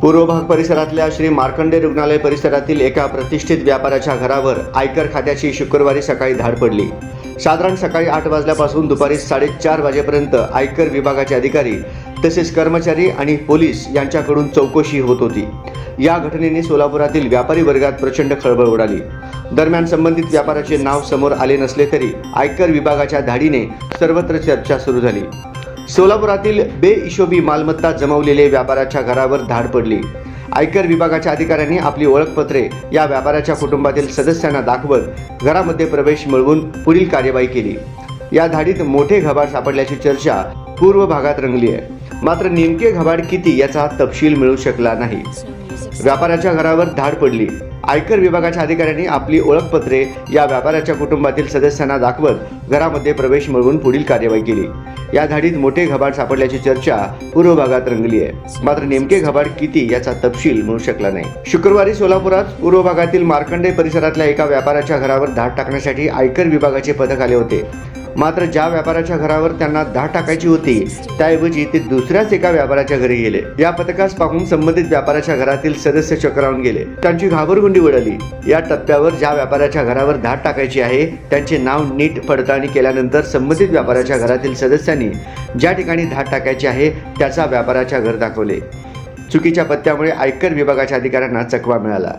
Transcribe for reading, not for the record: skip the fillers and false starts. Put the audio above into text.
पूर्व भाग परिसरातल्या श्री मार्कंडे रुग्णालय परिसरातील एका प्रतिष्ठित व्यापाऱ्याच्या घरावर आयकर खात्याची शुक्रवारी सकाळी धाड पडली। साधारण सकाळी 8 वाजल्यापासून दुपारी 4:30 वाजेपर्यंत आयकर विभागाचे अधिकारी तसेच कर्मचारी आणि पोलीस यांच्याकडून चौकशी होत होती। या घटनेने सोलापुरातील व्यापारी वर्गात प्रचंड खळबळ उडाली। दरम्यान संबंधित व्यापाऱ्याचे नाव समोर आले नसले तरी आयकर विभागाच्या धाडीने सर्वत्र चर्चा सुरू झाली। सोलापुरातील बेहिशोबी मालमत्ता जमवलेले व्यापाऱ्याच्या घरावर धाड पडली। आयकर विभागाच्या अधिकाऱ्यांनी आपली ओळखपत्रे या व्यापाऱ्याच्या कुटुंबातील सदस्यांना दाखवत घरामध्ये प्रवेश मिळवून पुढील कार्यवाही केली। या धाडीत मोठे घबाड सापडल्याची चर्चा पूर्व भागात रंगली आहे। मात्र नेमके घबाड किती याचा तपशील मिळू शकला नाही। व्यापाऱ्याच्या घरावर धाड पडली। आयकर विभागाच्या अधिकाऱ्यांनी आपली ओळखपत्रे या व्यापाऱ्याच्या कुटुंबातील सदस्यांना दाखवत घरामध्ये प्रवेश मिळवून पुढील कार्यवाही केली। या धाडीत मोठे घबाड सापडल्याची चर्चा पूर्व भागात रंगली आहे। मात्र नेमके घबाड किती याचा तपशील मिळू शकला नाही। शुक्रवारी सोलापुरात पूर्व भागातील मार्कंडे परिसरातल्या एका व्यापाऱ्याच्या घरावर धाड टाकण्यासाठी आयकर विभागाचे पथक आले होते। मात्र ज्या व्यापाऱ्याच्या घरावर त्यांना धाड टाकायची होती त्याऐवजी ते दुसऱ्याच एका व्यापाऱ्याच्या घरी गेले। या पथकास पाहून संबंधित व्यापाऱ्याच्या घरातील सदस्य चक्रावून गेले। त्यांची घाबरगुंडी उडाली। या टप्प्यावर ज्या व्यापाऱ्याच्या घरावर धाड टाकायची आहे त्यांचे नाव नीट पडताळणी केल्यानंतर संबंधित व्यापाऱ्याच्या घरातील सदस्यांनी ज्या ठिकाणी धाड टाकायची आहे त्याचा व्यापाऱ्याच्या घर दाखवले। चुकीच्या पत्त्यामुळे आयकर विभागाच्या अधिकाऱ्यांना चकवा मिळाला।